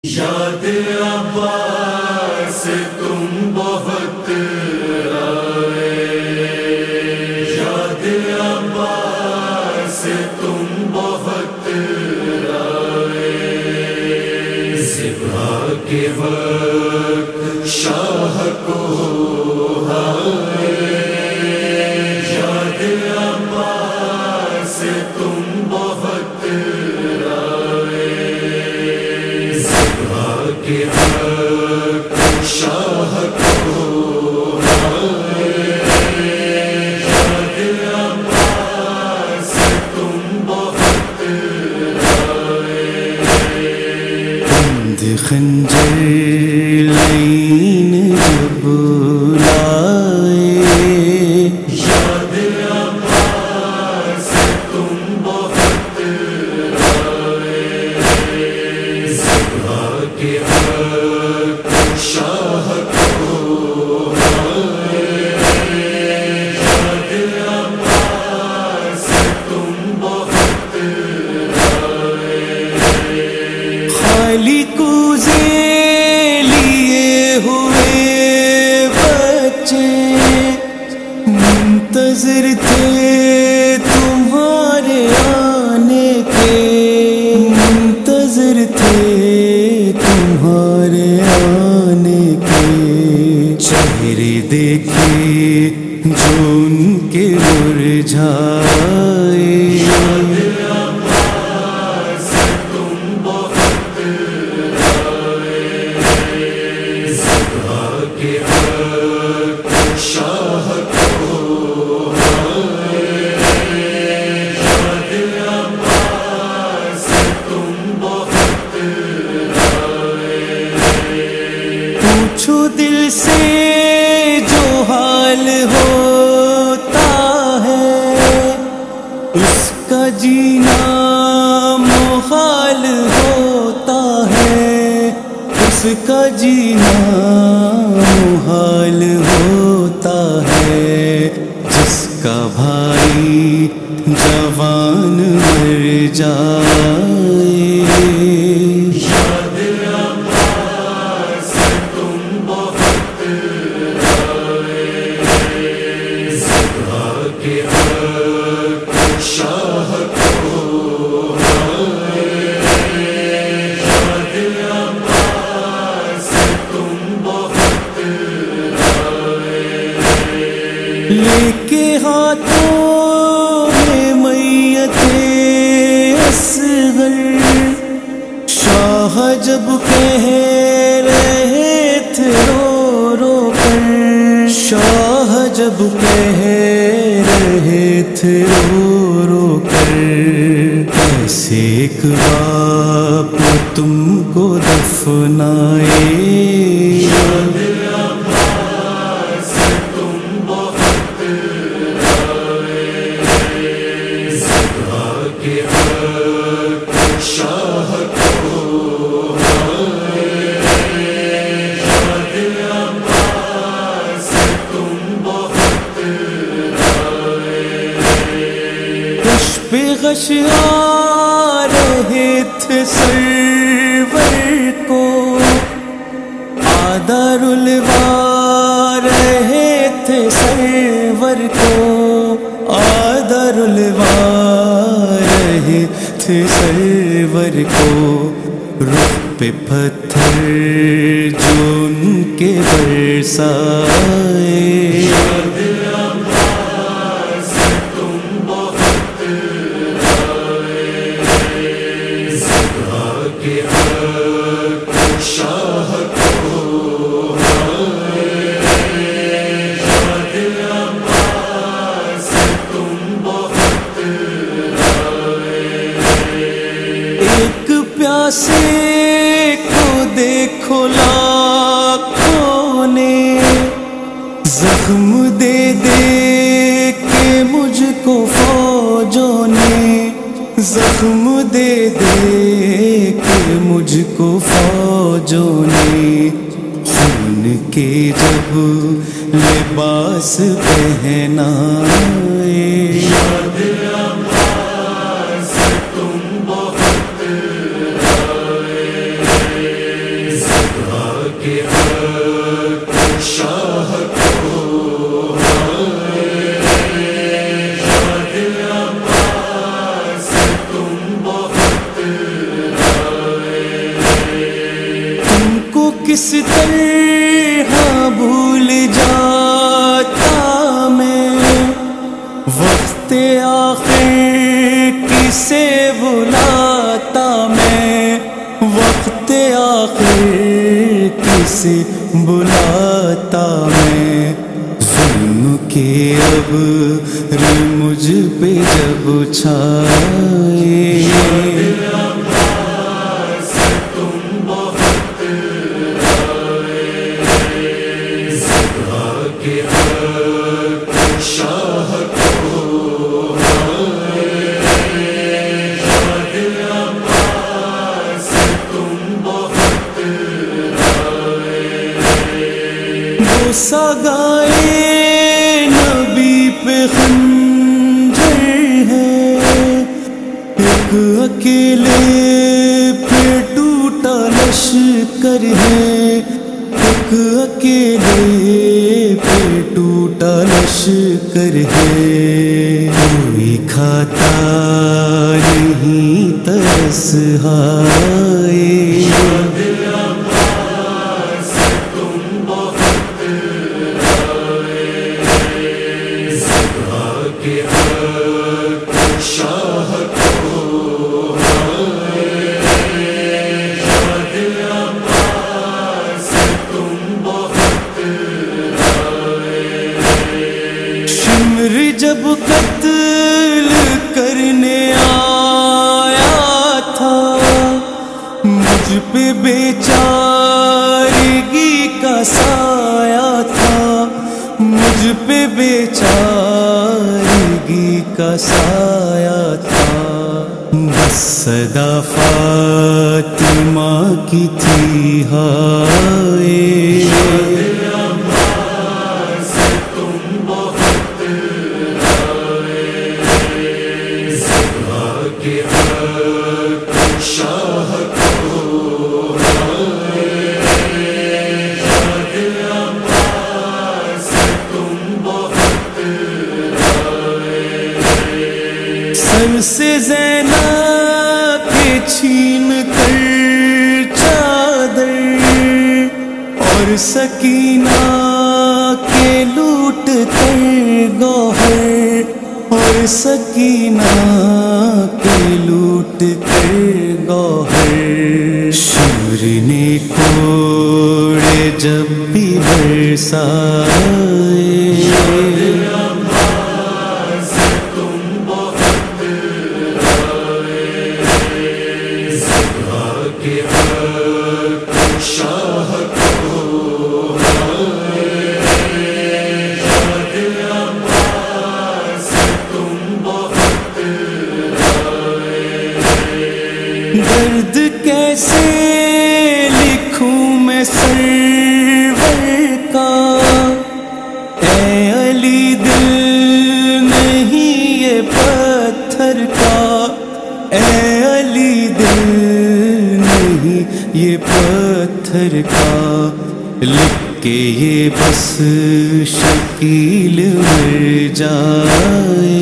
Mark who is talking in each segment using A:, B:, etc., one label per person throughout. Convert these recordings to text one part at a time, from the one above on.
A: یاد عباس تم بہت آئے، یاد عباس تم بہت آئے، ذبح کے وقت شاہ کو ہائے، یاد عباس تم بہت کے حق شاہ کو ہائے، یاد عباس تم بہت آئے،
B: بند خنجر لین جب لائے،
A: یاد عباس تم بہت آئے، ذبح کے حق شاہ کو ہائے، یاد عباس تم بہت آئے،
B: خالی کوزے لیے ہوئے بچے منتظر تھے تمہارے آنے کے، منتظر تھے تمہارے آنے کے، چہرے دیکھے جو ان کے مرجھائے،
A: عباس تم بہت آئے، ذبح کے حق شاہ کو ہائے، یاد عباس تم بہت آئے،
B: پوچھو دل سے جو حال ہوتا ہے، اس کا جینا محال ہوتا ہے، اس کا جینا محال ہوتا ہے، جس کا بھائی جوان مر جائے،
A: یاد عباس تم بہت آئے، ذبح کے حق شاہ کو ہائے، یاد عباس تم بہت آئے،
B: لے کے ہاتھوں میں میت اصغر، شاہ جب کہہ رہے تھے رو رو کر، شاہ جب کہہ رہے تھے رو رو کر، کیسے ایک باپ تم کو دفنائے،
A: یاد عباس تم بہت آئے، ذبح کے حق شاہ کو ہائے، یاد عباس تم بہت آئے،
B: غش پہ غش آ رہے تھے سرور کو، آدھا رلوا رہے تھے سرور کو، آدھا رلوا رہے تھے سرور کو، رخ پہ پتھر جو ان کے برسائے،
A: یاد عباس تم بہت آئے، ذبح کے حق شاہ کو ہائے، یاد عباس تم بہت آئے،
B: ایک پیاسے کو دیکھو لاکھوں نے، زخم دے دے کے مجھ کو فوجوں نے، زخم دے دے کے مجھ کو فوجوں نے، خون کے جب لباس پہنائے،
A: یاد عباس تم بہت آئے،
B: سے بلاتا میں، ظلم کے ابر مجھ پہ جب چھائے، سگائے نبی پہ خنجر ہے، ایک اکیلے پہ ٹوٹا لشکر ہے، ایک اکیلے پہ ٹوٹا لشکر ہے، کوئی کھاتا نہیں ترس ہائے، جب قتل کرنے آیا تھا، مجھ پہ بیچارگی کا سایہ تھا، مجھ پہ بیچارگی کا سایہ تھا، بس صدا فاطمہ کی تھی ہائے، سر سے زینب کے چھین کر چادر، اور سکینہ کے لوٹ کر گوہر، اور سکینہ کے لوٹ کر گوہر، شور نے کوڑے جب بھی برسائے، درد کیسے لکھوں میں سرور کا، اے علی دل نہیں یہ پتھر کا، اے علی دل نہیں یہ پتھر کا، لکھ کے یہ بس شکیل مر جائے،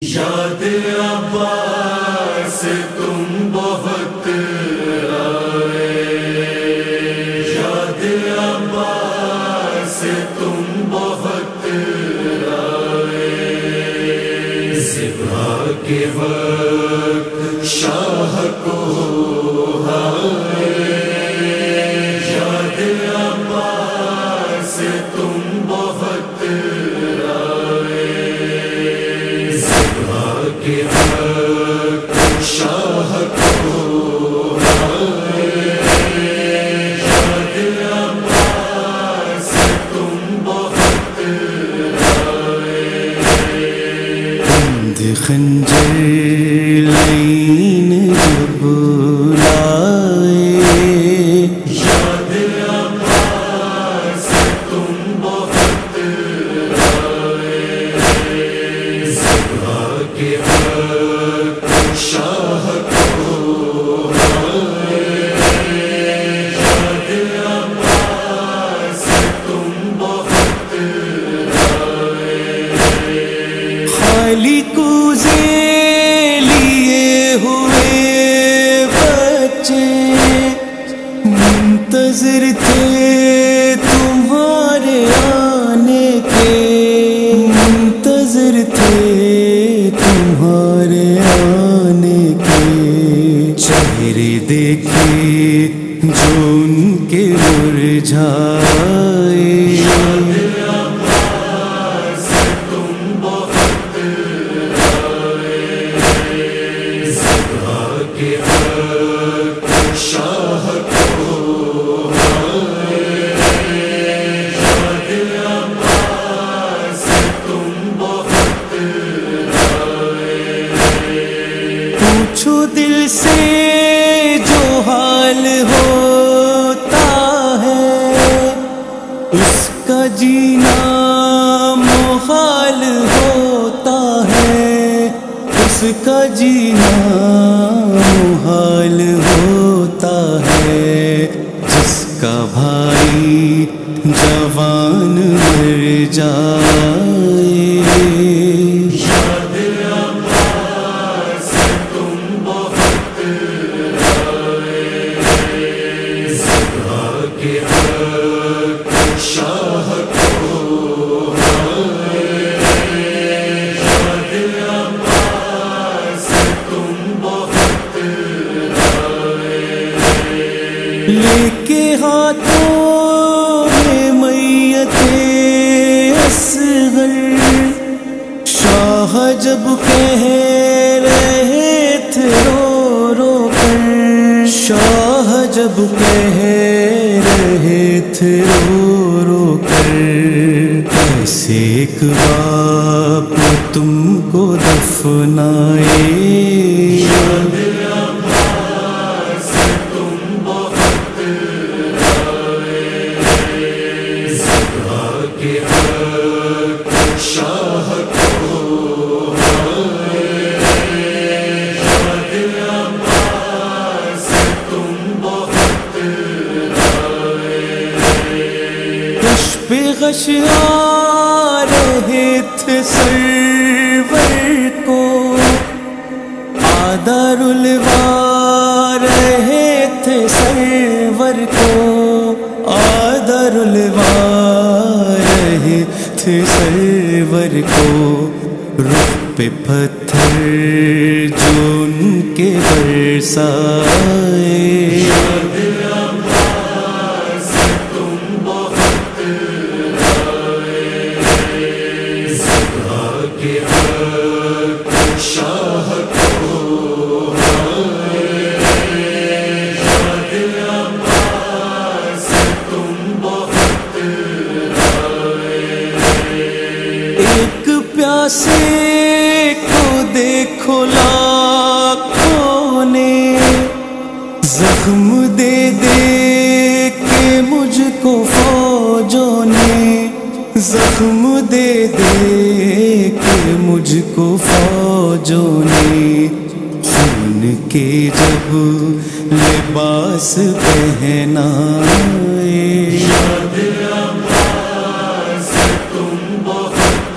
A: یاد عباس تم بہت آئے، یاد عباس تم بہت آئے، ذبح کے وقت شاہ کو ہائے، یاد عباس تم بہت کے وقت شاہ کو ہائے، یاد عباس تم بہت آئے،
B: بند خنجر لین جب لائے،
A: یاد عباس تم بہت کے حق شاہ کو دل عباس تم بہت
B: خالی کوزے لیے ہوئے بچے منتظر تھے تمہارے آنے کے، منتظر تھے تمہارے آنے کے، چہرے دیکھے جو ان کے مرجھائے،
A: شاہ کو دل عباس تم بہت
B: پوچھو دل سے جو حال ہوتا ہے، اس کا جینا محال ہوتا ہے، اس کا جینا محال ہوتا ہے، جس کا بھائی جوان مر جائے،
A: دل عباس تم بہت کے حق شاہ کو دل عباس تم بہت
B: لے کے ہاتھوں میں میت اصغر، شاہ جب کہہ رہے تھے رو رو کر، شاہ جب کہہ رہے تھے رو رو کر، کیسے ایک باپ تم کو دفنائے،
A: دل عباس تم بہت کے حق شاہ کو دل عباس تم بہت
B: غش پہ غش آ رہے تھے سرور کو، آدر الوا رہے تھے سرور کو، آدر الوا رہے تھے سرور کو، رخ پہ پتھر جو ان کے برسائے،
A: دل عباس تم بہت کے حق شاہ کو دل عباس تم بہت
B: ایک پیاسے کو دیکھو لاکھوں نے، زخم دے دے کے مجھ کو فوجوں نے، زخم دے دے کے مجھ کو فوجوں نے، خون کے جب لباس پہنائے،
A: دل عباس تم بہت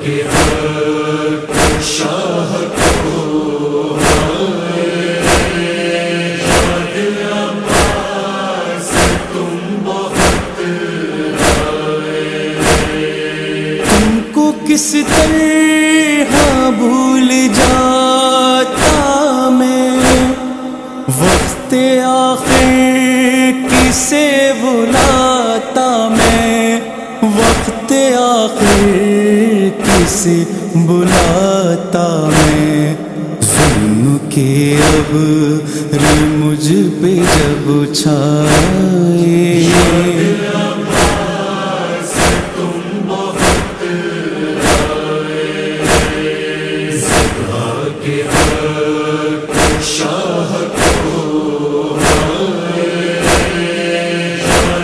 A: کے حق شاہ کو دل عباس تم بہت
B: تم کو کس طرح بھول جاتا میں، وقت آخر کسے بلاتا میں، وقت آخر کسے بلاتا میں، ظلم کے اب مجھ پہ جب چھائے،
A: دل عباس تم بہت کے حق شاہ کو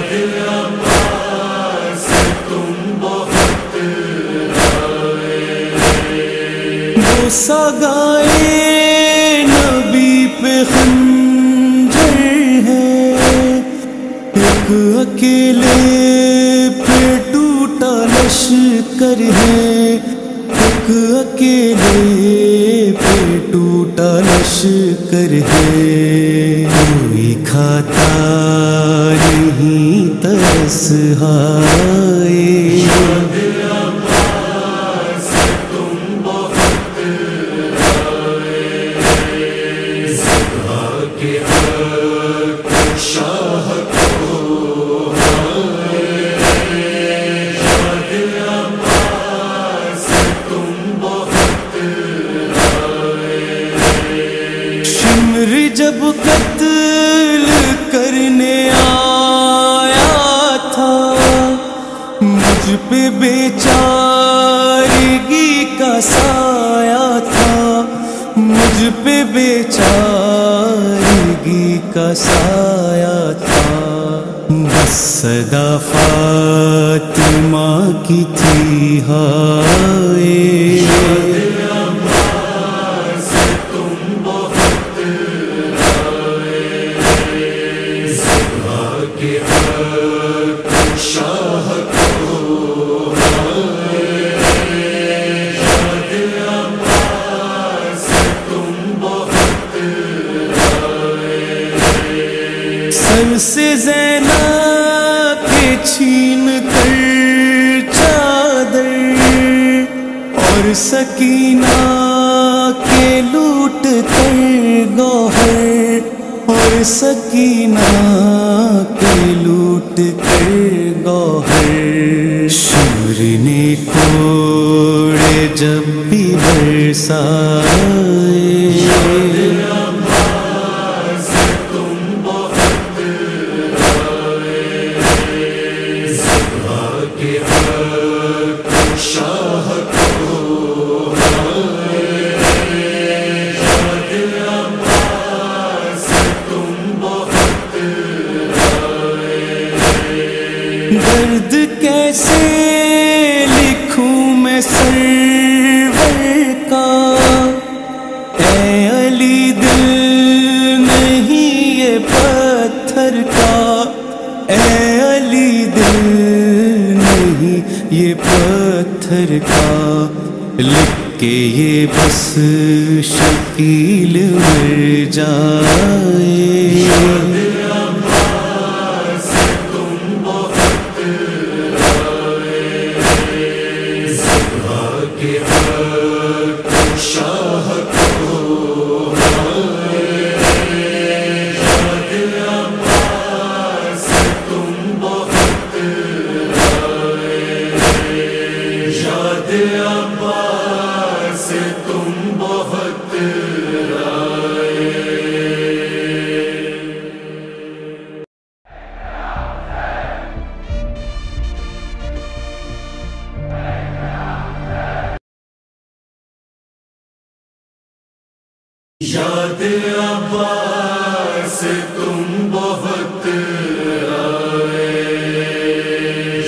A: دل عباس تم بہت
B: سگائے نبی پہ خنجر ہے، ایک اکیلے پہ ٹوٹا لشکر ہے، ایک اکیلے پہ ٹوٹا لشکر ہے، کوئی کھاتا نہیں ترس ہائے، جب قتل کرنے آیا تھا مجھ پہ بیچارگی کا سایہ تھا، مجھ پہ بیچارگی کا سایہ تھا، بس صدا فاطمہ کی تھی ہائے، سر سے زینب کے چھین کر چادر اور سکینہ کے لوٹ کر گوہر، اور سکینہ کے لوٹ کر گوہر، شور نے کوڑے جب بھی برسائے، درد کیسے لکھوں میں سرور کا، اے علی دل نہیں یہ پتھر کا، اے علی دل نہیں یہ پتھر کا، لکھ کے یہ بس شکیل مر جائے،
A: یاد عباس تم بہت آئے،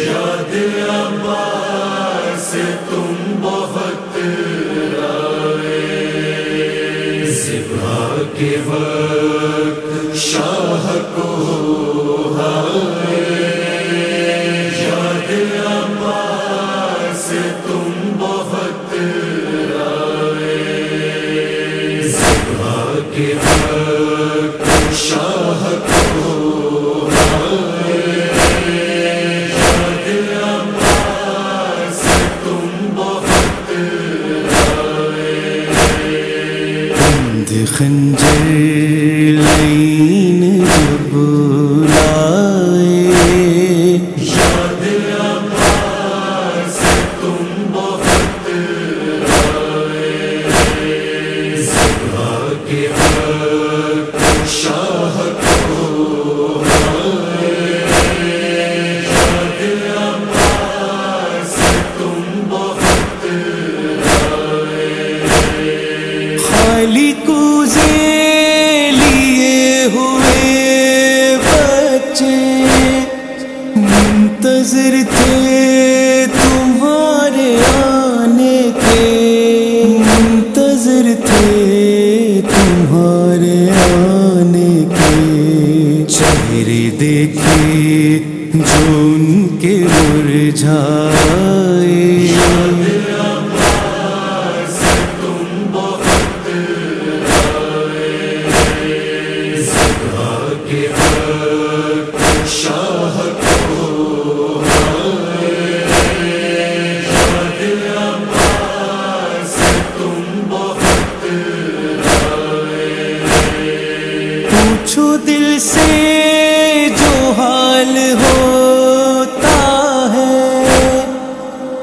A: یاد عباس تم بہت آئے، ذبح کے وقت شاہ کو ہائے، یاد عباس تم بہت کے وقت شاہ کو ہائے، یاد عباس تم بہت آئے،
B: بند خنجر لین جب لائے،
A: یاد عباس تم بہت آئے، ذبح کے وقت شاہ کو ہائے، یاد عباس تم بہت آئے،
B: خالی کو لیے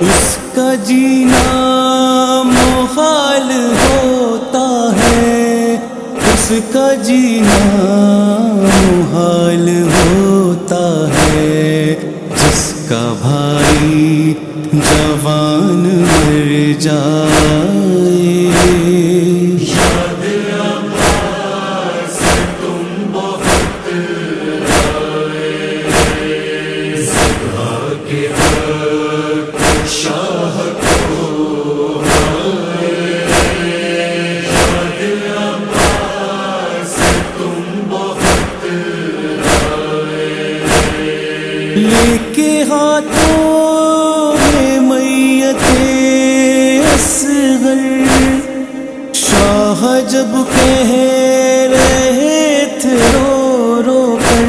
B: اس کا جینا محال ہوتا ہے، اس کا جینا محال ہوتا ہے، جس کا بھائی جوان مر جائے۔
A: یاد عباس تم بہت آئے، زبا کے حق شاہ کو آئے۔ یاد عباس تم بہت آئے،
B: لے کے ہاتھوں میں میت اصغر، شاہ جب کہہ رہے تھے رو رو کر،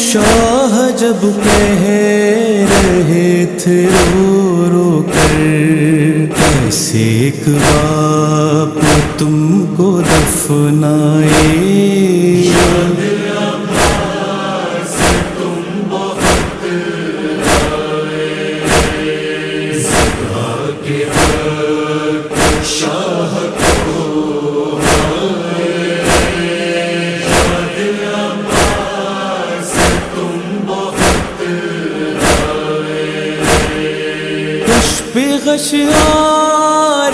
B: شاہ جب کہہ رہے تھے رو رو کر، کیسے ایک باپ تم کو دفنائے۔
A: یاد عباس تم بہت آئے، زبا کے حق شاہ کو آئے۔ یاد عباس تم بہت آئے،
B: غش پہ غش آ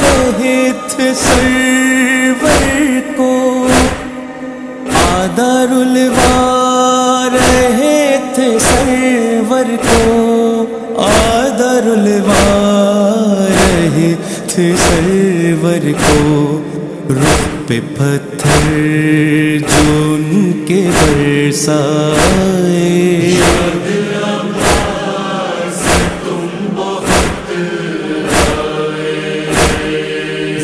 B: رہے تھے سرور کو، آدر الوا رہے تھے سرور کو، آدر الوا رہے تھے سرور کو، رخ پہ پتھر جو ان کے برسائے۔
A: یاد عباس تم بہت آئے،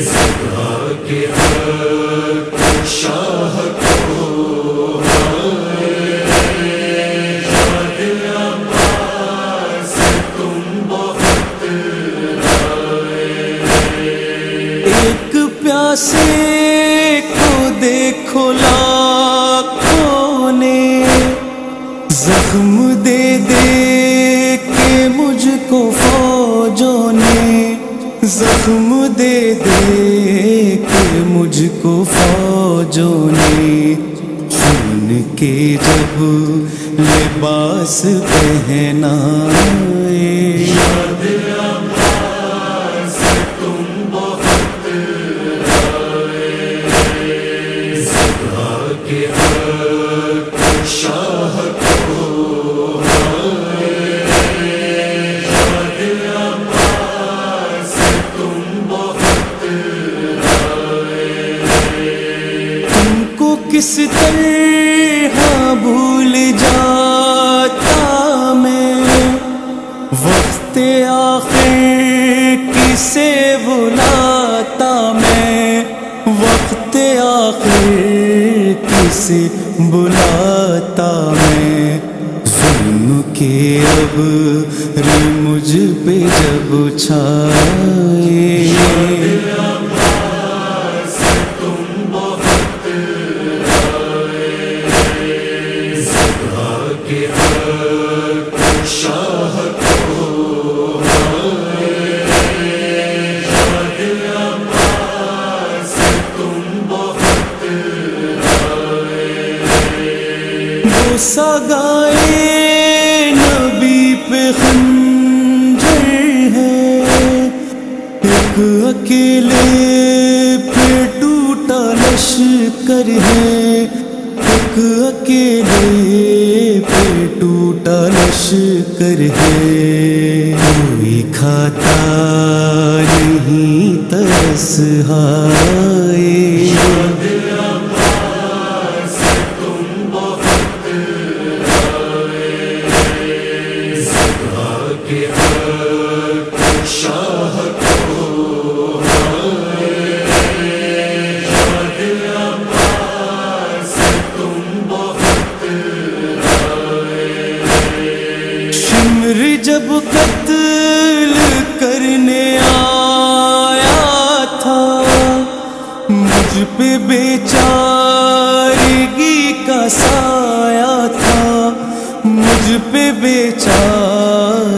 A: زبا کے حق شاہ کو آئے۔ یاد عباس تم بہت آئے،
B: ایک پیاسے کو دیکھو لاکھوں نے، زخم دے دے کے مجھ کو فوجوں نے، زخم دے دے کے مجھ کو فوجوں نے، خون کے جب لباس پہنائے۔
A: یاد عباس تم بہت آئے، زبا کے حق شاہ کو آئے۔ یاد عباس تم بہت آئے،
B: تم کو کس طرح بھول جاتا میں، وقت آخر کسے بلاتا میں، وقت آخر کسے بلاتا میں، ظلم کے اب مجھ پہ جب چھائے۔
A: عباس تم بہت آئے، زبا کے حق شاہ کو آئے۔ یاد عباس تم بہت آئے،
B: بوسہ گائے نبی پہ خنجر ہے، ایک اکیلے پہ ٹوٹا لشکر ہے، ایک اکیلے پہ ٹوٹا لشکر ہے، کوئی کھاتا نہیں ترس ہائے۔
A: یاد عباس تم بہت آئے، زبا کے حق شاہ کو آئے۔ یاد عباس تم بہت آئے،
B: شمر جب قتل کرنے آیا تھا، مجھ پہ بیچارگی کا سایہ تھا، مجھ پہ بیچارگی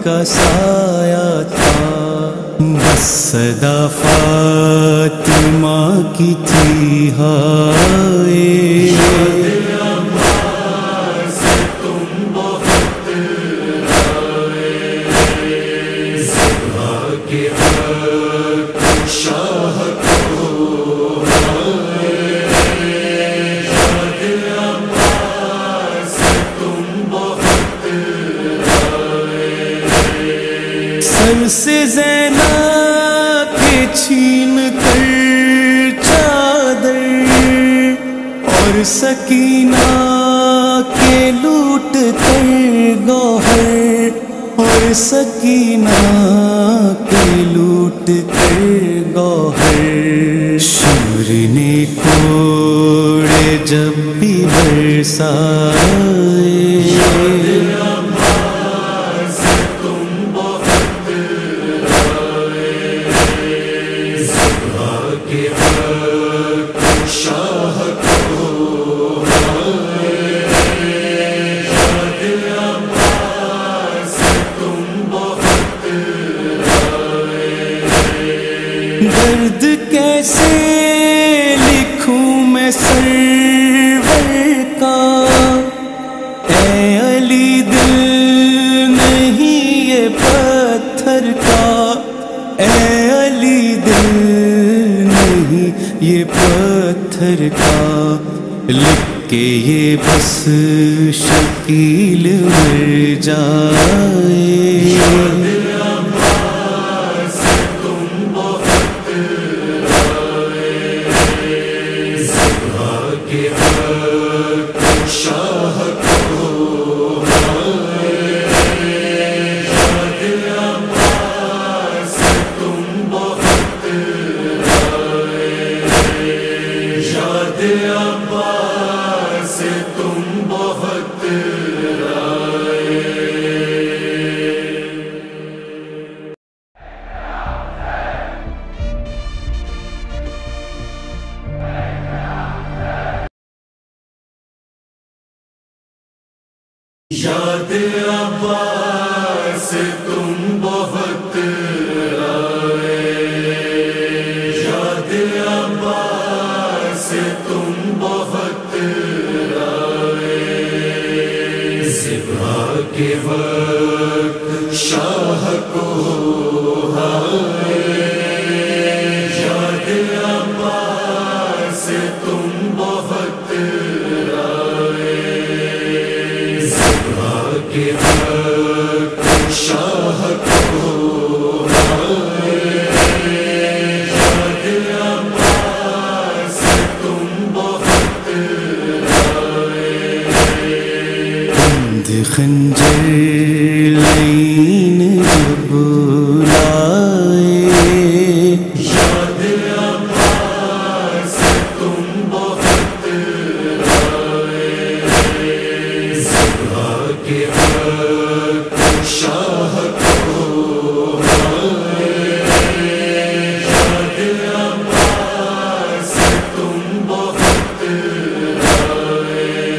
B: کا سایہ سجایا تھا، بس صدا فاطمہ کی تھی ہائے سر سے زینب کے چھین کر چادر اور سکینہ کے لوٹ کر گوہر، اور سکینہ کے لوٹ کر گوہر، شور نے کوڑے جب بھی برسائے درد کیسے لکھوں میں سرور کا، اے علی دل نہیں یہ پتھر کا، اے علی دل نہیں یہ پتھر کا، لکھ کے یہ بس شکیل مر جائے
A: یاد عباس تم بہت آئے، یاد عباس تم بہت آئے، ذبح کے وقت شاہ کو ہائے، یاد عباس تم بہت کے وقت شاہ کو ہائے، یاد عباس تم بہت آئے،
B: بند خنجر لین جب لائے،
A: یاد عباس تم بہت آئے، ذبح کے وقت شاہ کو ہائے، یاد عباس تم بہت آئے،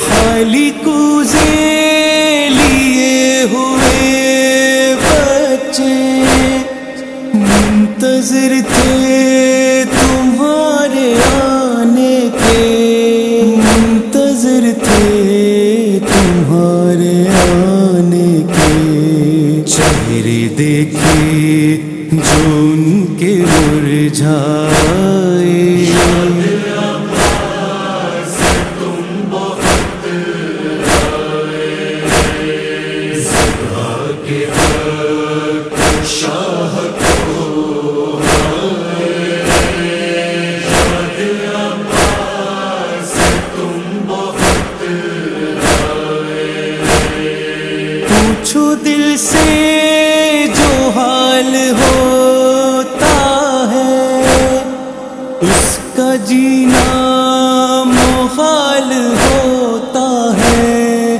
B: خالی کوزے لیے ہوئے بچے منتظر تھے تمہارے آنے کے، منتظر تھے تمہارے آنے کے، چہرے دیکھے جو ان کے مرجھائے،
A: عباس تم بہت آئے، ذبح کے وقت شاہ کو ہائے، یاد عباس تم بہت آئے،
B: پوچھو دل سے جو حال ہوتا ہے، اس کا جینا محال ہوتا ہے،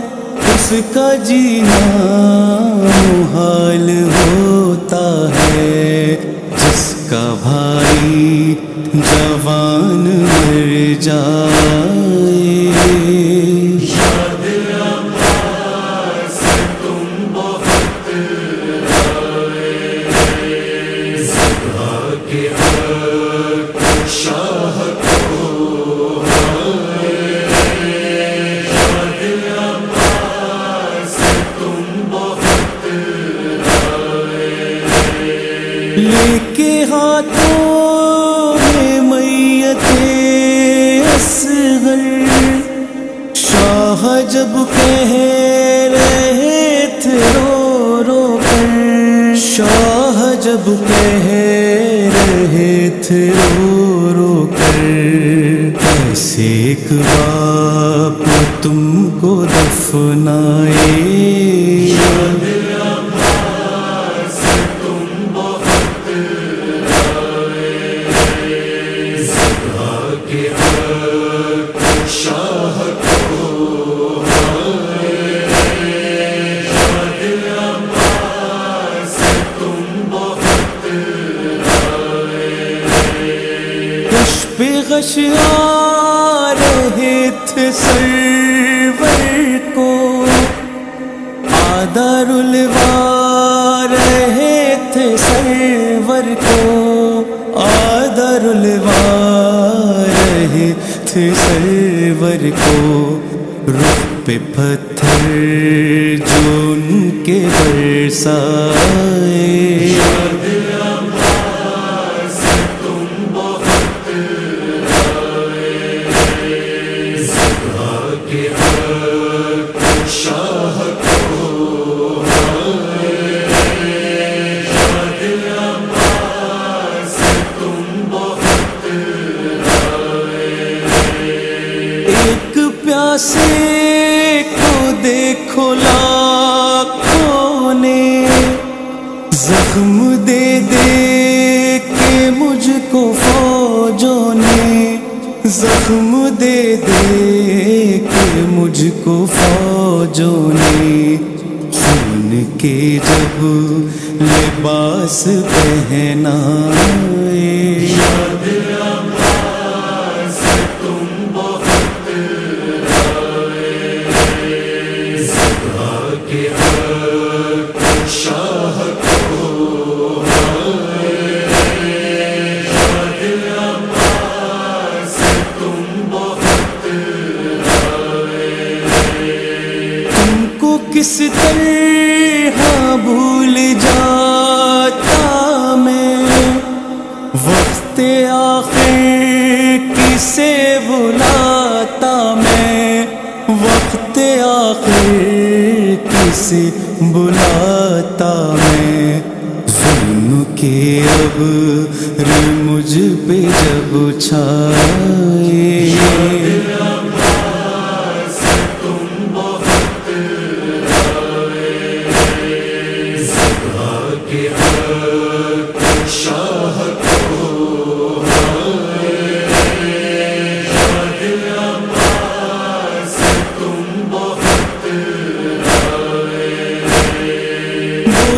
B: اس کا جینا محال ہوتا ہے، جس کا بھائی جوان مر جائے،
A: یاد عباس تم بہت
B: لے کے ہاتھوں میں میت اصغر شاہ جب کہہ رہے تھے رو رو کر، شاہ جب کہہ رہے تھے رو رو کر، کیسے ایک باپ تم کو دفنائے، پہ غش آ رہے تھے سرور کو، آدر الوا رہے تھے سرور کو، آدر الوا رہے تھے سرور کو، رخ پہ پتھر جو ان کے برسائے، ایک پیاسے کو دیکھو لاکھوں نے، زخم دے دے کے مجھ کو فوجوں نے، زخم دے دے کے مجھ کو فوجوں نے، خون کے جب لباس پہنائے، کس طرح بھول جاتا میں، وقت آخر کسے بلاتا میں، وقت آخر کسے بلاتا میں، ظلم کے ابر مجھ پہ جب چھائے،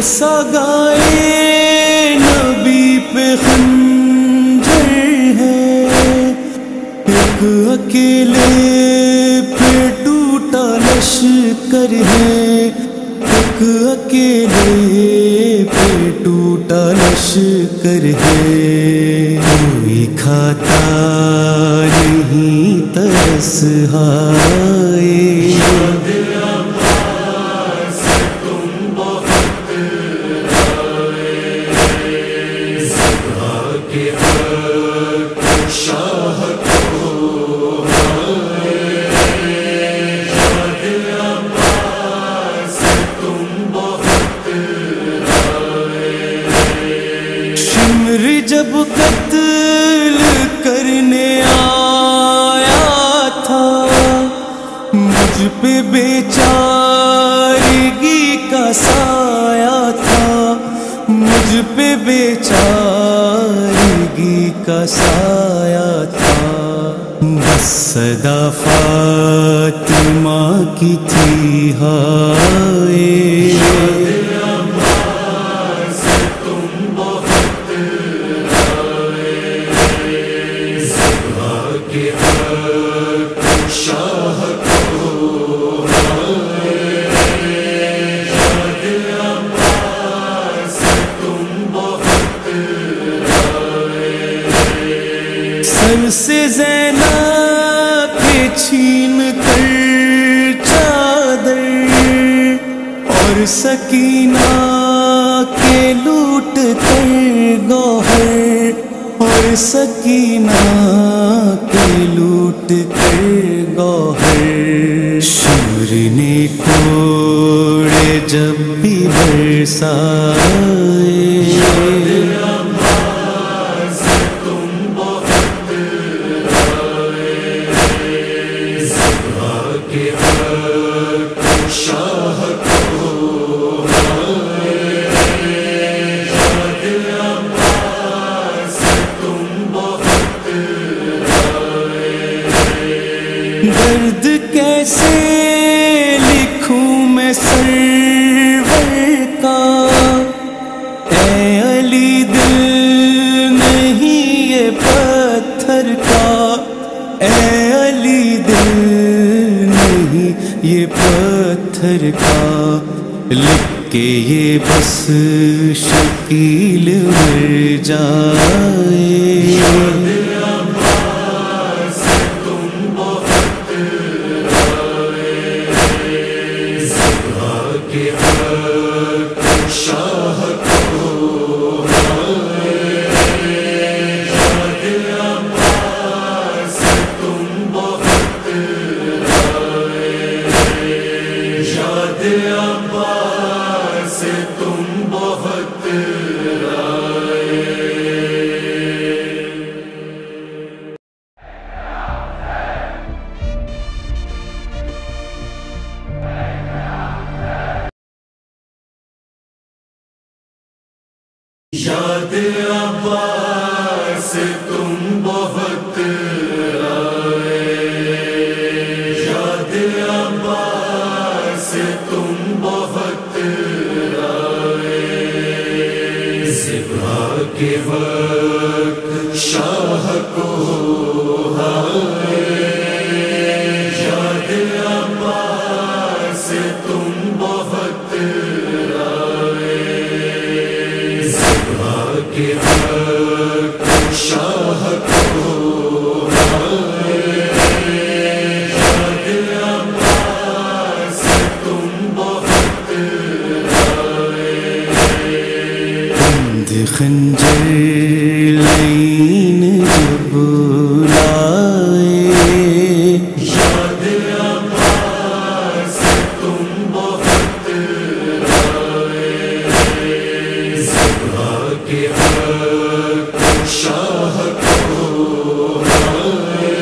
B: سگائے نبی پہ خنجر ہے، ایک اکیلے پہ ٹوٹا لشکر ہے، ایک اکیلے پہ ٹوٹا لشکر ہے، کوئی کھاتا نہیں ترس ہائے، جب قتل کرنے آیا تھا، مجھ پہ بیچارگی کا سایہ تھا، مجھ پہ بیچارگی کا سایہ تھا، بس صدا فاطمہ کی تھی ہائے، سر سے زینب پہ چھین کر چادر اور سکینہ کے لوٹ کر گوہر اور سکینہ کے لوٹ کر گوہر، شور نے کوڑے جب بھی برسائے، درد کیسے لکھوں میں سرور کا، اے علی دل نہیں یہ پتھر کا، اے علی دل نہیں یہ پتھر کا، لکھ کے یہ بس شکیل مر جائے،
A: یاد عباس تم بہت آئے، یاد عباس تم بہت آئے، ذبح کے وقت شاہ کو ہائے، یاد عباس تم بہت کے وقت شاہ کو ہائے، یاد عباس تم بہت آئے،
B: بند خنجر لین جب لائے،
A: یاد عباس تم بہت آئے، ذبح کے وقت شاہ کو ہائے،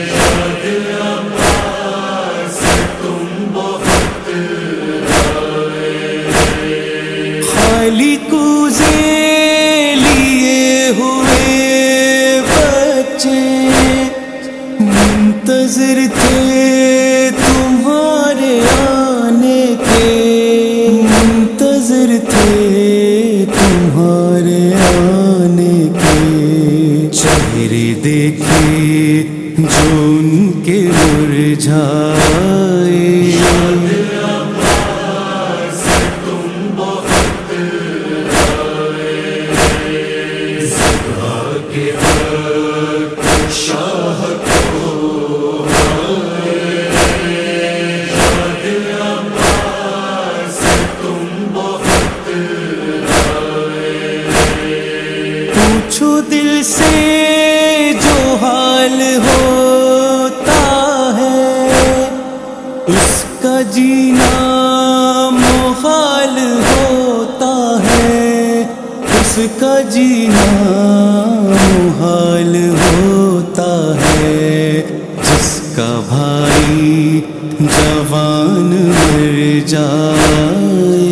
A: یاد عباس تم بہت آئے،
B: خالی کوزے لیے ہوئے بچے منتظر تھے تمہارے آنے کے، منتظر تھے تمہارے آنے کے، چہرے دیکھے جو ان کے مرجھائے،
A: عباس تم بہت آئے، ذبح کے وقت شاہ کو ہائے، یاد عباس تم بہت آئے،
B: پوچھو دل سے جو حال ہوتا ہے، اس کا جینا محال ہوتا ہے، اس کا جینا محال ہوتا ہے، جس کا بھائی جوان مر جائے،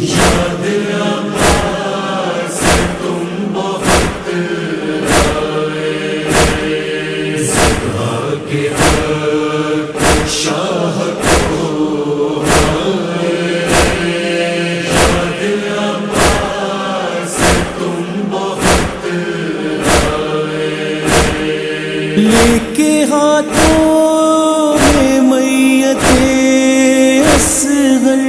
A: یاد عباس تم بہت آئے، ذبح کے وقت شاہ کو ہائے، یاد عباس تم بہت آئے،
B: لے کے ہاتھوں میں میت اصغر،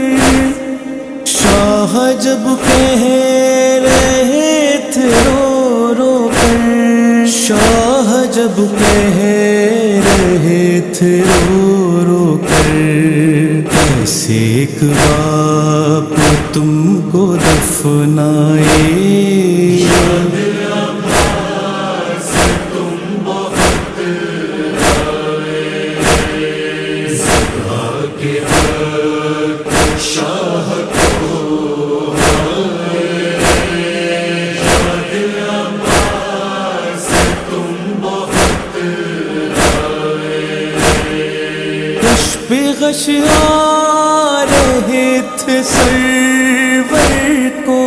B: شاہ جب کہہ رہے تھے رو رو کر، شاہ جب کہہ رہے تھے رو رو کر، ایسے ایک باپ تم کو دفنائے پہ غش آ رہے تھے سرور کو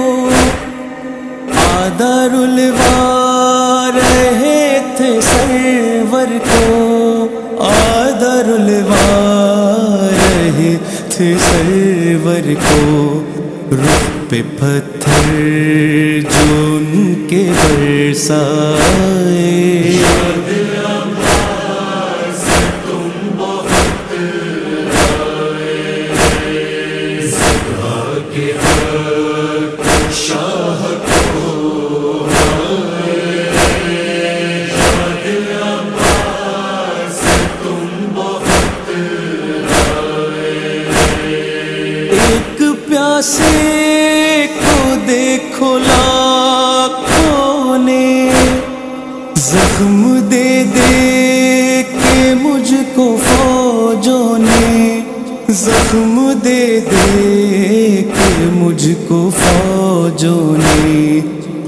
B: آدر الوا رہے تھے سرور کو آدر الوا رہے تھے سرور کو رخ پہ پتھر جو ان کے برسائے ایک پیاسے کو دیکھو لاکھوں نے زخم دے دے کے مجھ کو فوجوں نے زخم دے دے کے مجھ کو فوجوں نے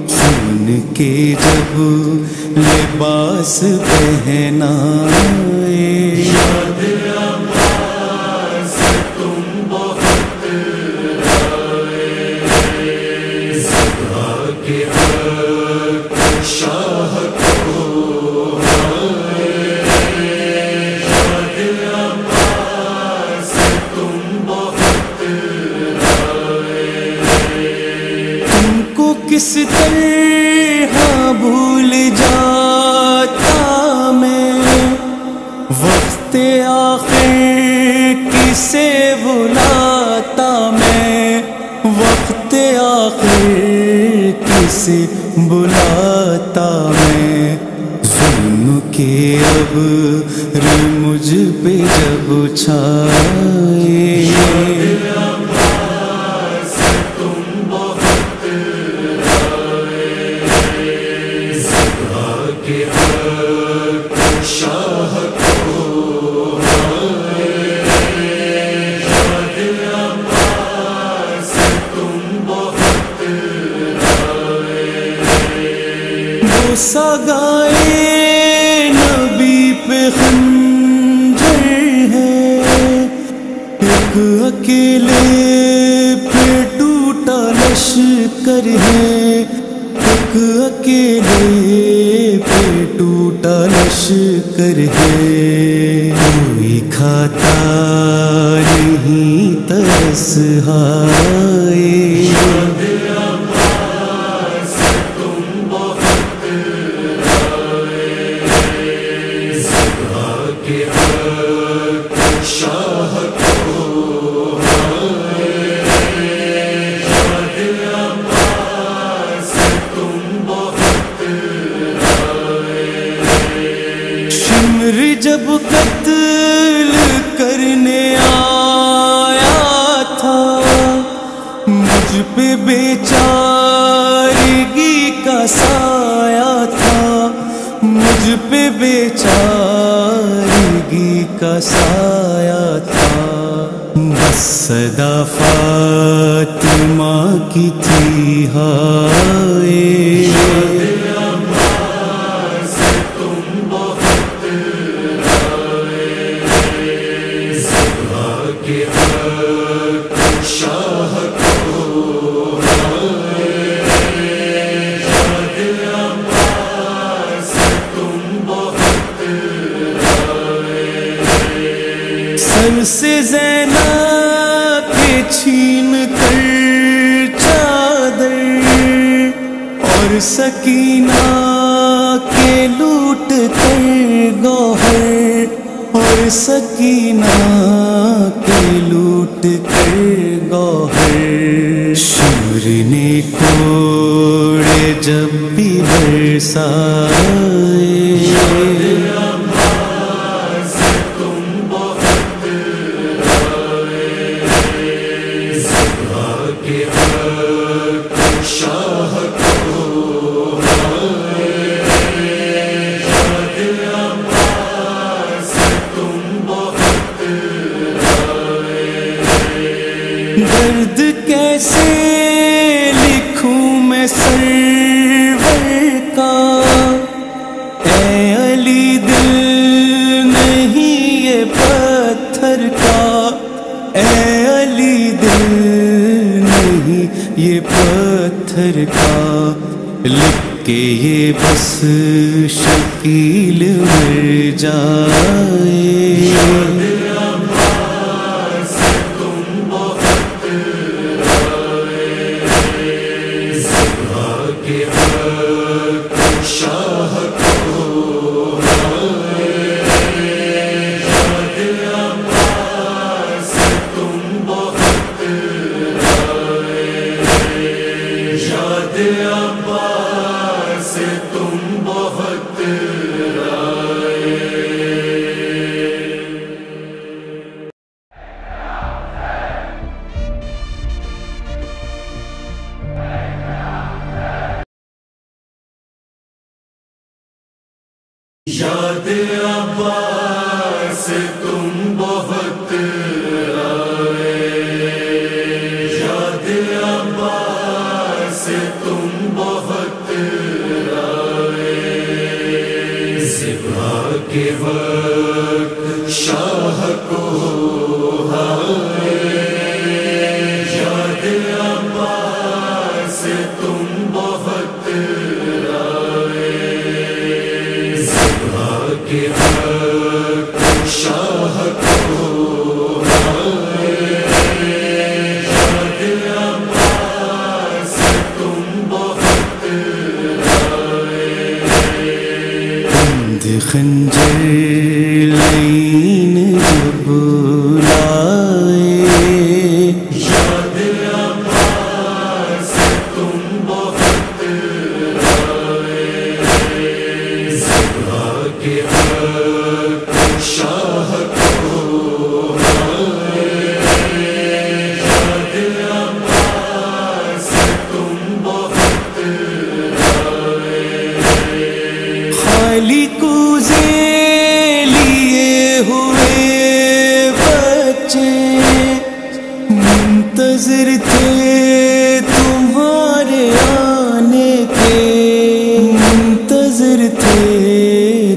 B: خون کے جب لباس پہنائے کس طرح بھول جاتا میں وقت آخر کسے بلاتا میں وقت آخر کسے بلاتا میں ظلم کے ابر مجھ پہ جب چھائے سگائے نبی پہ خنجر ہے ایک اکیلے پہ ٹوٹا لشکر ہے ایک اکیلے پہ ٹوٹا لشکر ہے کوئی کھاتا نہیں ترس ہائے جب قتل کرنے آیا تھا مجھ پہ بیچارگی کا سایہ تھا مجھ پہ بیچارگی کا سایہ تھا بس صدا فاطمہ کی تھی ہائے سر سے زینب کے چھین کر چادر اور سکینہ کے لوٹ کر گوہر اور سکینہ کے لوٹ کر گوہر شور نے کوڑے جب بھی برسائے
A: Yeah.
B: ہے سرور کا، اے علی دل نہیں یہ پتھر کا، اے علی دل نہیں یہ پتھر کا، لکھ کے یہ بس شکیل مر جائے۔
A: یاد عباس تم بہت آئے، یاد عباس تم بہت آئے، ذبح کے وقت شاہ کو ہائے، یاد عباس تم بہت کے وقت شاہ کو ہائے، یاد عباس تم بہت آئے،
B: بند خنجر لین جب لائے،
A: یاد عباس تم بہت آئے، ذبح کے وقت شاہ کو ہائے، یاد عباس تم بہت آئے،
B: خالی کوزے لیے ہوئے بچے منتظر تھے تمہارے آنے کے، منتظر تھے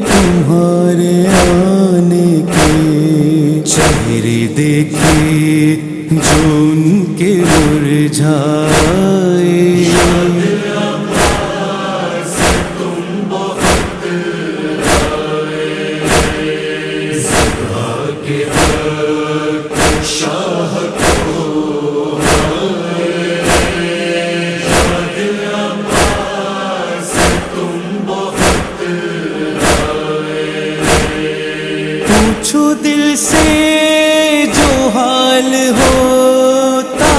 B: تمہارے آنے کے، چہرے دیکھے جو ان کے مرجھائے،
A: عباس تم بہت آئے، ذبح کے وقت شاہ کو ہائے، یاد عباس تم بہت آئے،
B: پوچھو دل سے جو حال ہوتا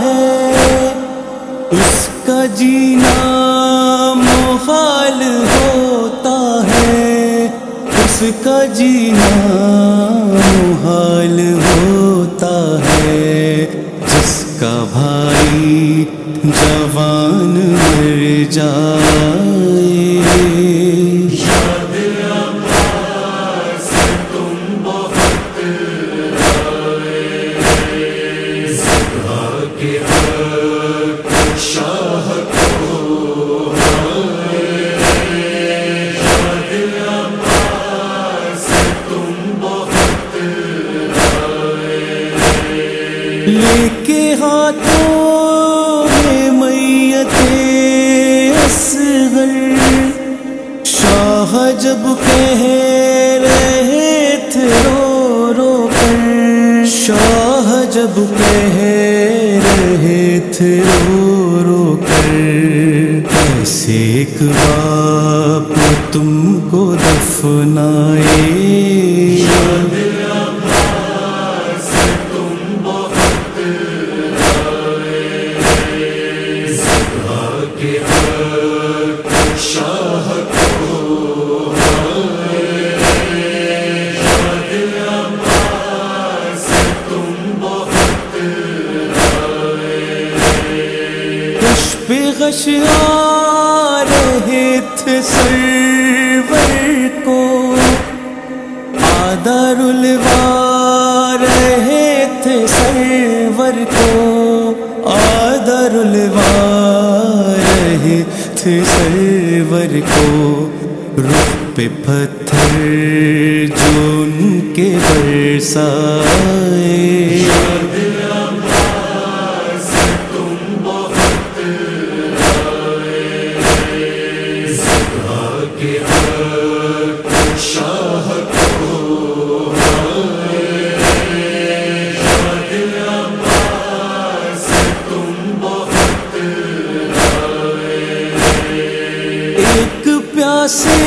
B: ہے، اس کا جینا محال ہوتا ہے، اس کا جینا محال ہوتا ہے، جس کا بھائی جوان مر جائے،
A: یاد عباس تم بہت آئے، ذبح کے وقت شاہ کو ہائے، یاد عباس تم بہت آئے،
B: لے کے ہاتھوں میں میت اصغر، شاہ جب کہہ رہے تھے رو رو کر، شاہ جب کہہ رہے تھے رو رو کر، ایسے ایک باپ تم کو دفنائے،
A: یاد عباس تم بہت آئے، ذبح کے وقت شاہ کو ہائے، یاد عباس تم بہت آئے،
B: غش پہ غش آ رہے تھے سرور کو، آدر الوا رہے تھے سرور کو، آدر الوا رہے رہے تھے سرور کو، رخ پہ پتھر جو ان کے برسائے۔ ایک پیاسے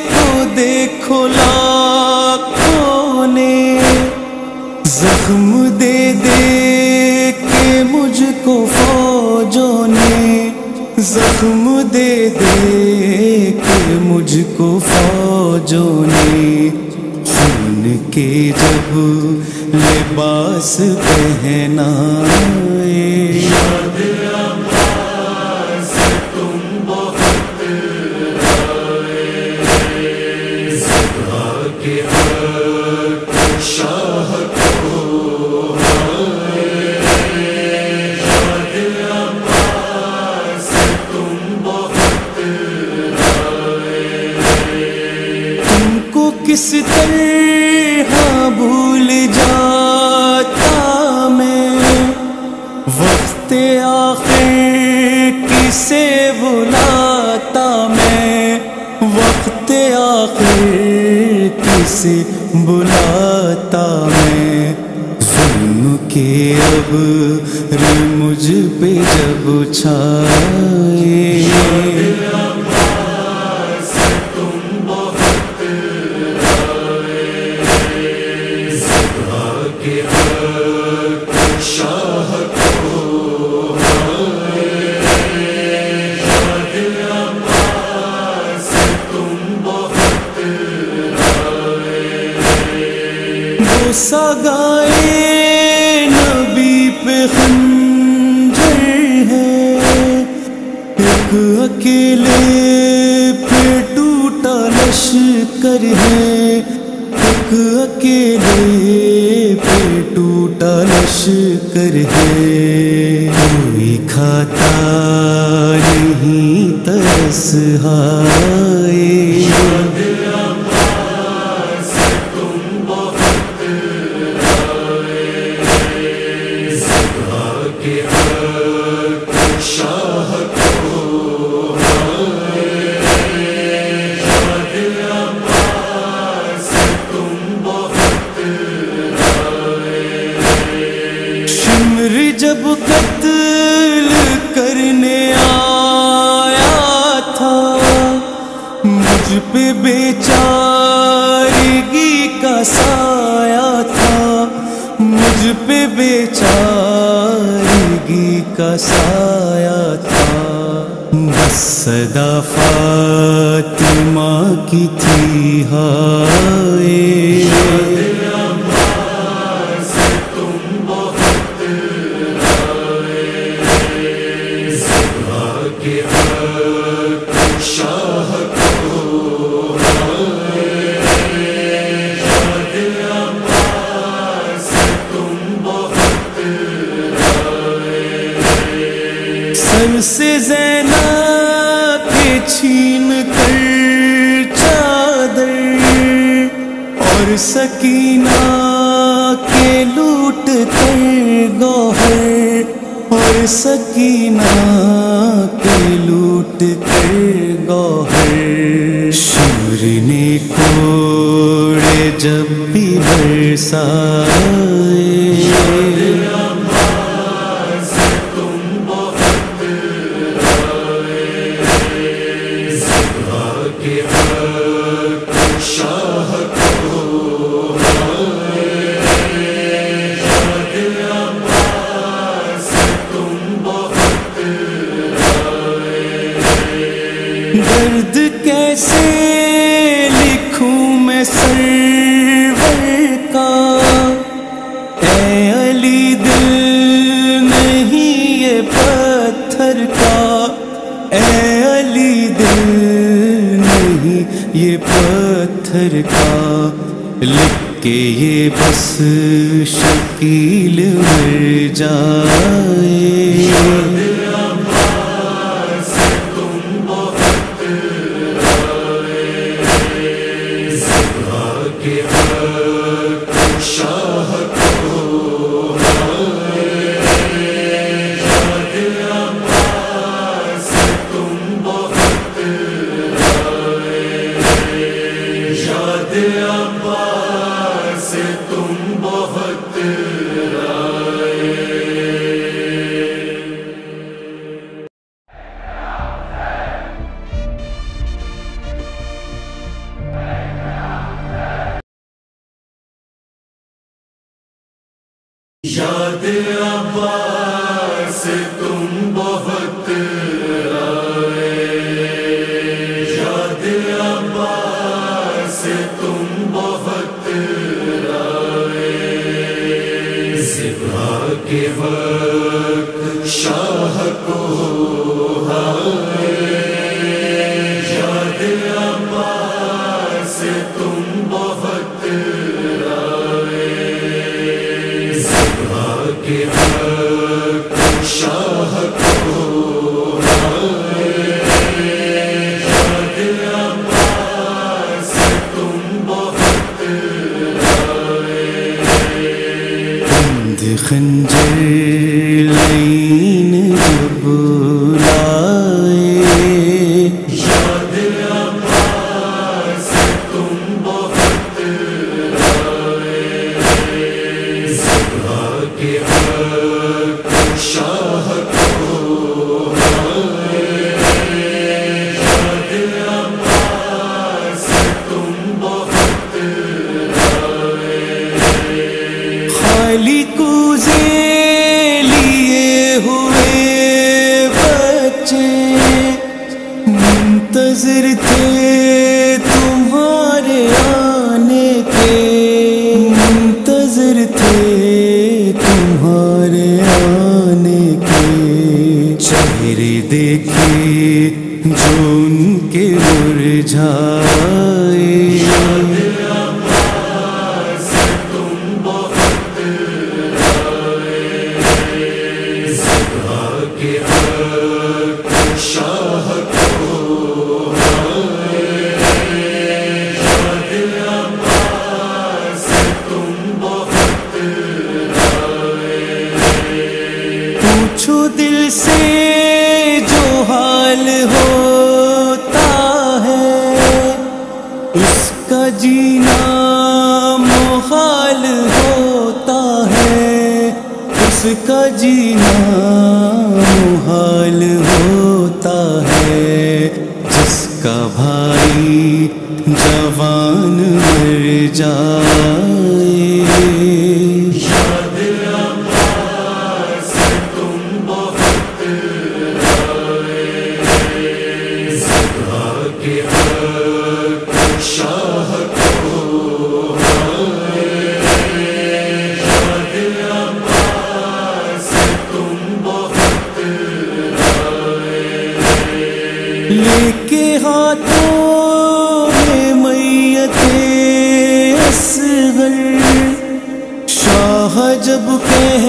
B: کو دیکھو لاکھوں نے، زخم دے دے کے مجھ کو فوجوں نے، زخم دے دے کے مجھ کو فوجوں نے، خون کے جب لباس پہنائے۔ کس طرح بھول جاتا میں، وقت آخر کسے بلاتا میں، وقت آخر کسے بلاتا میں، ظلم کے ابر مجھ پہ جب چھائے۔ سگائے نبی پہ خنجر ہے، ایک اکیلے پہ ٹوٹا لشکر ہے، ایک اکیلے پہ ٹوٹا لشکر ہے، کوئی کھاتا نہیں ترس ہائے۔ جب قتل کرنے آیا تھا، مجھ پہ بیچارگی کا سایہ تھا، مجھ پہ بیچارگی کا سایہ تھا، بس صدا فاطمہ کی تھی ہائے۔ سر سے زینب کے چھین کر چادر، اور سکینہ کے لوٹ کر گوہر، اور سکینہ کے لوٹ کر گوہر، شور نے کوڑے جب بھی برسائے۔ درد کیسے لکھوں میں سرور کا، اے علی دل نہیں یہ پتھر کا، اے علی دل نہیں یہ پتھر کا، لکھ کے یہ بس شکیل مر جائے۔
A: یاد عباس تم بہت آئے، یاد عباس تم بہت آئے، ذبح کے وقت شاہ کو ہائے، یاد عباس تم بہت آئے، ذبح کے وقت شاہ کو ہائے، یاد عباس تم بہت آئے،
B: خنجر لین جب لائے،
A: یاد عباس تم بہت آئے، ذبح کے وقت شاہ کو ہائے، یاد عباس تم بہت آئے،
B: خالی کوزے لیے ہوئے بچے منتظر تھے تمہارے آنے کے، منتظر تھے تمہارے آنے کے، چہرے دیکھے جو ان کے مرجھائے،
A: عباس تم بہت آئے، ذبح کے وقت شاہ کو ہائے، یاد عباس تم بہت آئے،
B: پوچھو دل سے جو حال ہوتا ہے، اس کا جینا محال ہوتا ہے، اس کا جینا محال ہوتا ہے، جس کا بھائی جوان مر جائے،
A: یاد عباس تم بہت آئے، ذبح کے وقت شاہ کو ہائے، یاد عباس تم بہت آئے،
B: لے کے ہاتھوں میں میت اصغر، شاہ جب کہہ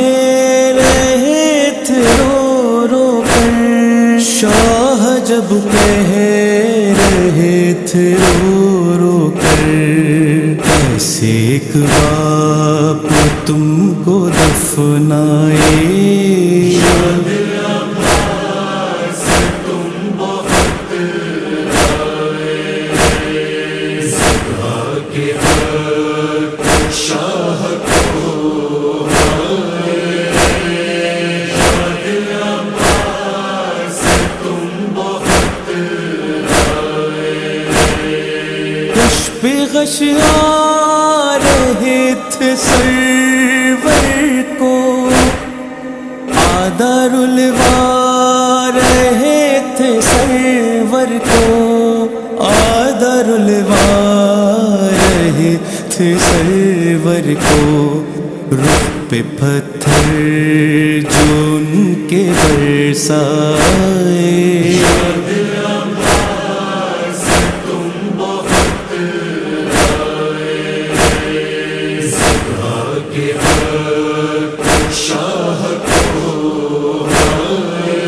B: رہے تھے رو رو کر، شاہ جب کہہ رہے تھے رو رو کر، کیسے ایک باپ تم کو دفنائے،
A: یاد عباس تم بہت آئے، ذبح کے وقت شاہ کو ہائے، یاد عباس تم بہت آئے،
B: غش پہ غش آ رہے تھے سرور کو، آدر الوا رہے تھے سرور کو، آدر الوا رہے تھے سرور کو، رخ پہ پتھر جو ان کے برسائے،
A: یاد عباس تم بہت آئے، ذبح کے وقت شاہ کو ہائے،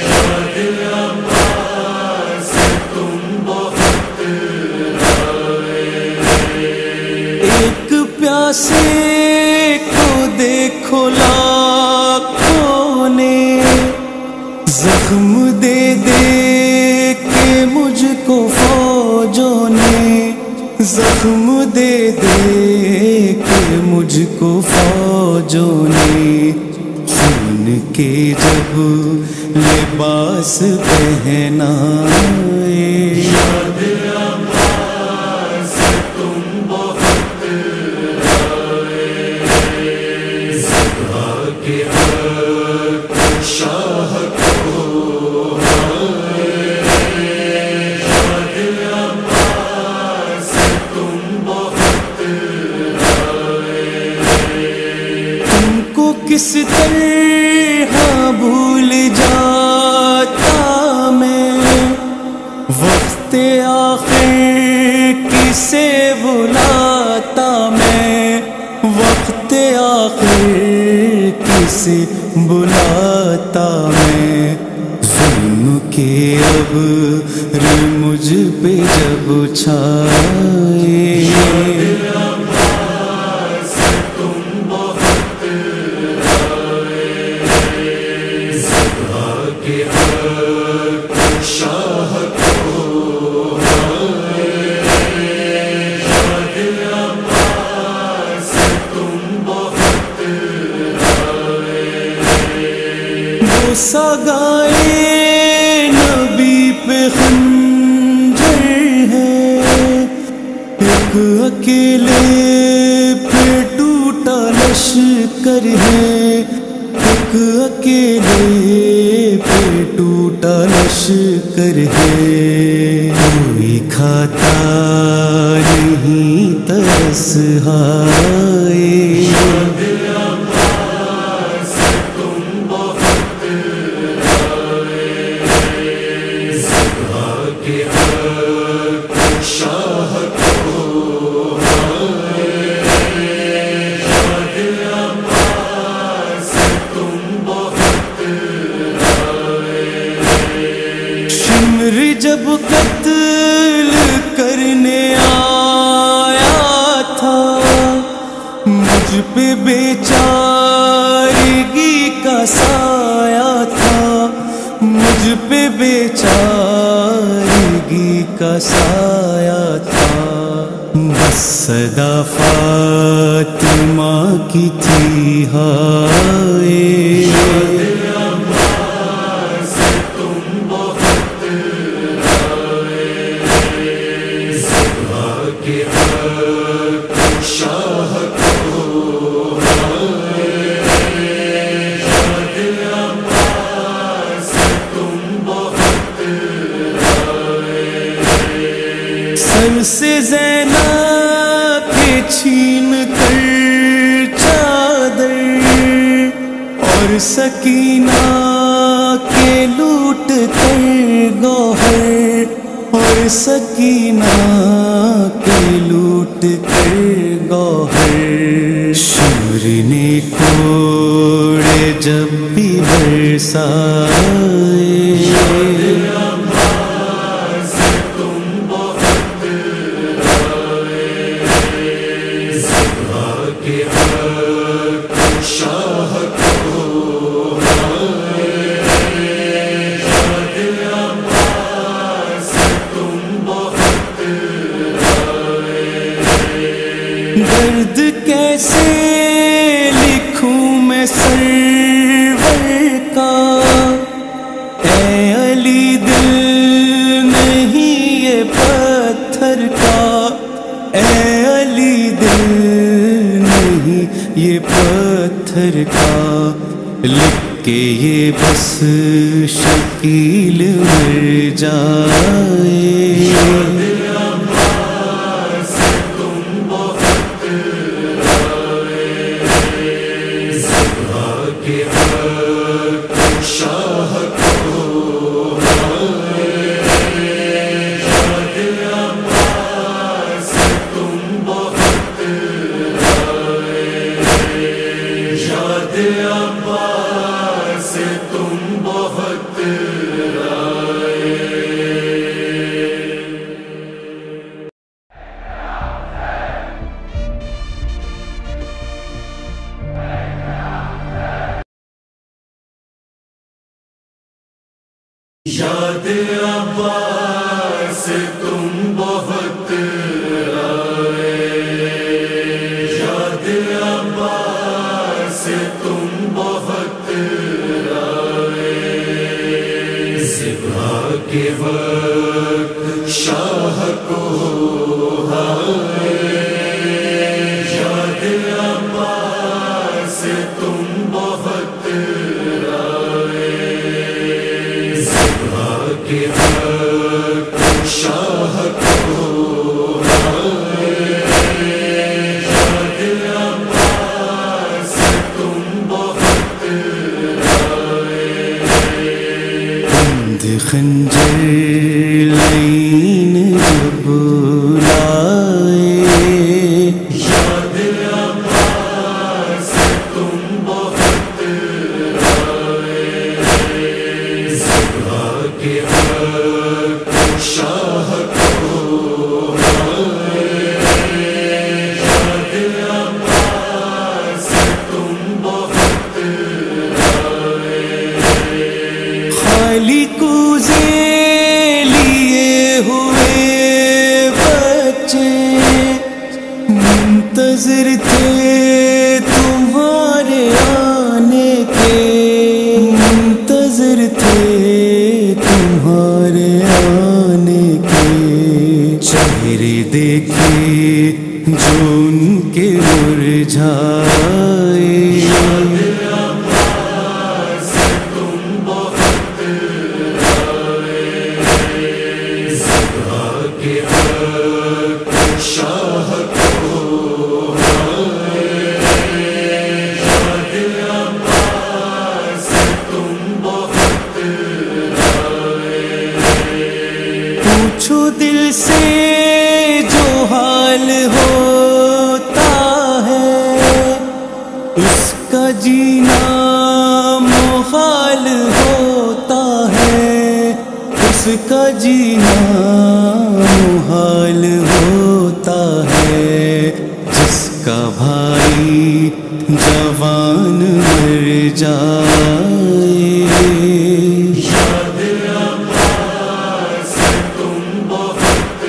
A: یاد عباس تم بہت آئے،
B: ایک پیاسے کو دیکھو لاکھوں نے، زخم دے دے کے مجھ کو فوجوں نے، زخم دے دے کے مجھ کو فوجوں نے، خون کے جب لباس پہنائے،
A: یاد عباس تم بہت آئے، شاہ کو یاد عباس تم بہت
B: تم کو کس طرح بھول جاتا میں، وقت آخر کسے بلاتا میں، وقت آخر کسے بلاتا میں، ظلم کے ابر مجھ پہ جب چھائے،
A: عباس تم بہت زبا کے حق شاہ کو یاد عباس تم بہت
B: وہ سگائے نبی پہ خنجر ہے، ایک اکیلے پہ ٹوٹا لشکر ہے، ایک اکیلے پہ ٹوٹا لشکر ہے، کوئی کھاتا نہیں ترس ہائے،
A: عباس تم بہت زبا کے حق شاہ کو یاد عباس تم بہت
B: شمر جب قتل کرنے آیا تھا، مجھ پہ بیچارگی کا سایہ تھا، مجھ پہ بیچارگی کا سایہ تھا، بس صدا فاطمہ کی تھی ہائے،
A: عباس تم بہت زبا کے حق شاہ کو یاد عباس تم بہت
B: سر سے زینب کے چھین کر چادر، اور سکینہ کے لوٹ کر گوہر، اور سکینہ کے لوٹ کر گوہر، شور نے کوڑے جب بھی برسائے،
A: عباس تم بہت زبا کے حق شاہ کو یاد عباس تم بہت
B: درد کیسے لکھوں میں سرور کا، اے علی دل نہیں یہ پتھر کا، اے علی دل نہیں یہ پتھر کا، لکھ کے یہ بس شکیل مر جائے،
A: عباس تم بہت زبا کے حق شاہ کو یاد عباس تم بہت یاد عباس تم بہت یاد عباس تم بہت یاد عباس تم بہت زبا کے وقت شاہ کو یاد عباس تم بہت
B: خنجر لین جب لائے
A: یاد عباس تم بہت آئے ذبح کے حق شاہ کو آئے یاد عباس تم بہت
B: خالی کوزے لیے ہوئے بچے منتظر تھے تمہارے آنے کے، منتظر تھے تمہارے آنے کے، چہرے دیکھے جو ان کے مرجھائے
A: شاہ کو یاد عباس تم بہت
B: پوچھو دل سے جو حال ہوتا ہے، اس کا جینا محال ہوتا ہے، اس کا جینا محال ہوتا ہے، جس کا بھائی جوان مر جائے
A: یاد عباس تم بہت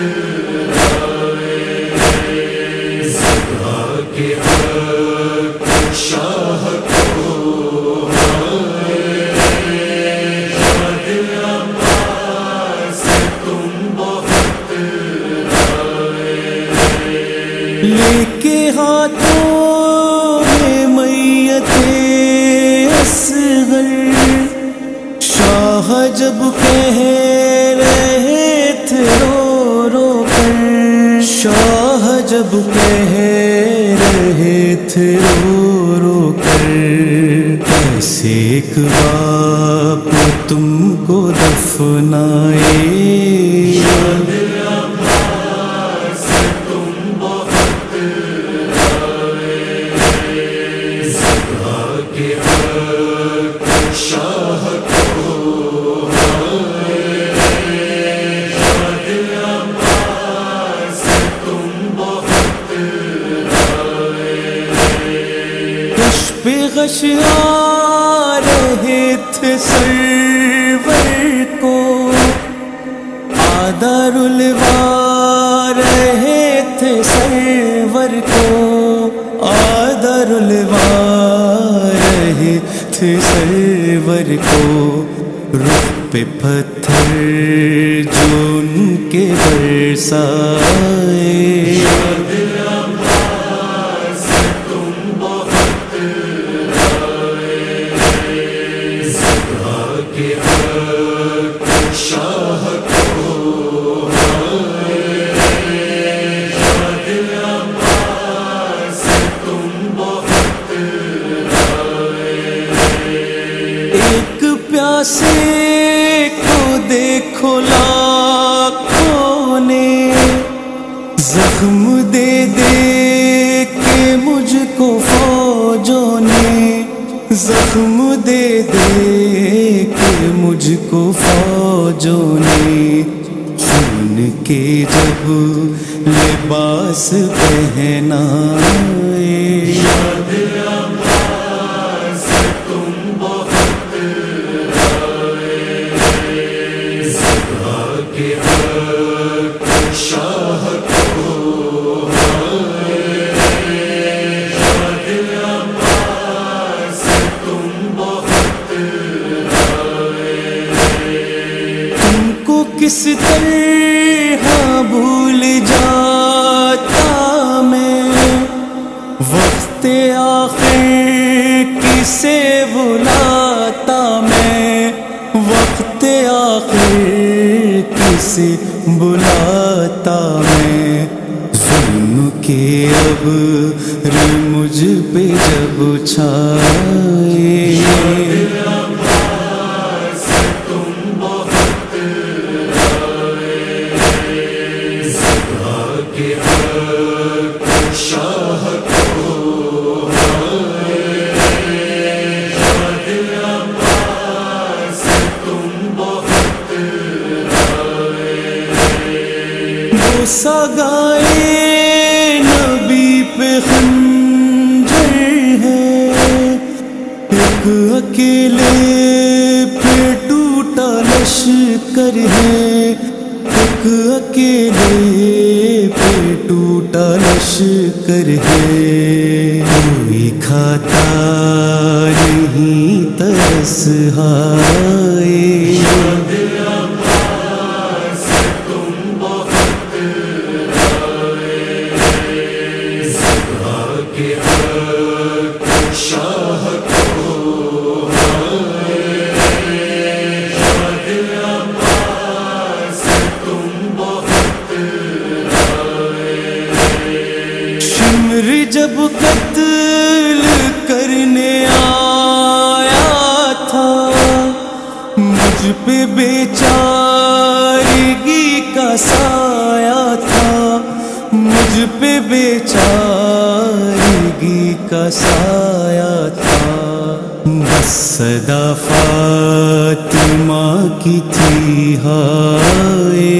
A: ذبح کے حق شاہ کو یاد عباس تم بہت
B: لے کے ہاتھوں میں میت اصغر، شاہ جب کہہ رہے تھے رو رو کر، شاہ جب کہہ رہے تھے رو رو کر، کیسے ایک باپ تم کو دفنائے
A: یاد عباس تم بہت ذبح کے حق شاہ کو یاد عباس تم بہت
B: غش پہ غش آ رہے تھے سرور کو، آدر الوا رہے تھے سرور کو، آدر الوا رہے تھے سرور کو، رخ پہ پتھر جو ان کے برسائے
A: یاد عباس تم بہت ذبح کے حق شاہ کو یاد عباس تم بہت
B: ایک پیاسے کو دیکھو لاکھوں نے زخم دے دے کے مجھ کو فوجوں نے، زخم دے دے کے مجھ کو فوجوں نے، خون کے جب لباس پہنائے
A: یاد عباس تم بہت ذبح کے حق شاہ کو یاد عباس تم بہت
B: تم کو کس طرح بھول جاتا میں، وقت آخر کسے بلاتا میں، وقت آخر کسے بلاتا میں، ظلم کے اب مجھ پہ جب چھائے
A: عباس تم بہت
B: سگائے نبی پہ خنجر ہے، ایک اکیلے پہ ٹوٹا لشکر ہے، ایک اکیلے پہ ٹوٹا لشکر ہے، کوئی کھاتا نہیں ترس ہائے، جب قتل کرنے آیا تھا مجھ پہ بیچارگی کا سایہ تھا، مجھ پہ بیچارگی کا سایہ تھا، بس صدا فاطمہ کی تھی ہائے،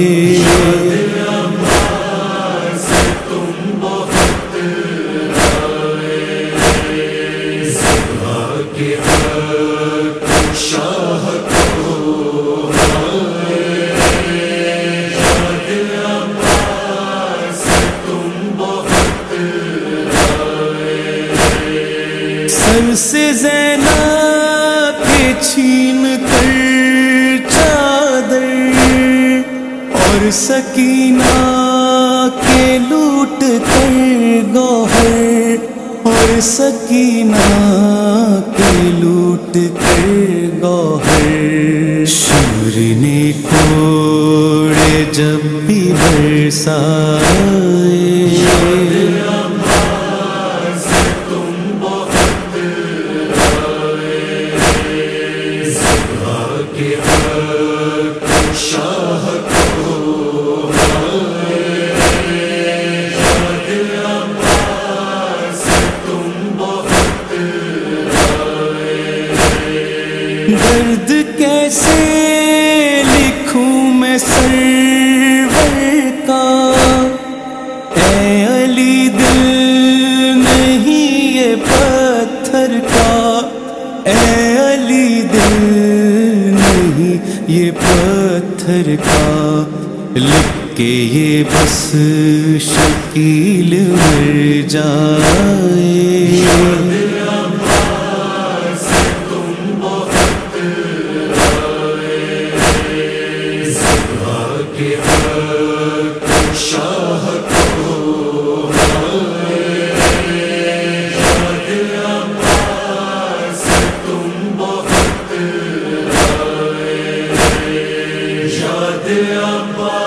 B: سر سے زینب کے چھین کر چادر اور سکینہ کے لوٹ کر گوہر، اور سکینہ کے لوٹ کر گوہر، شور نے کوڑے جب بھی برسائے، درد کیسے لکھوں میں سرور کا، اے علی دل نہیں یہ پتھر کا، اے علی دل نہیں یہ پتھر کا، لکھ کے یہ بس شکیل مر جائے،
A: یاد عباس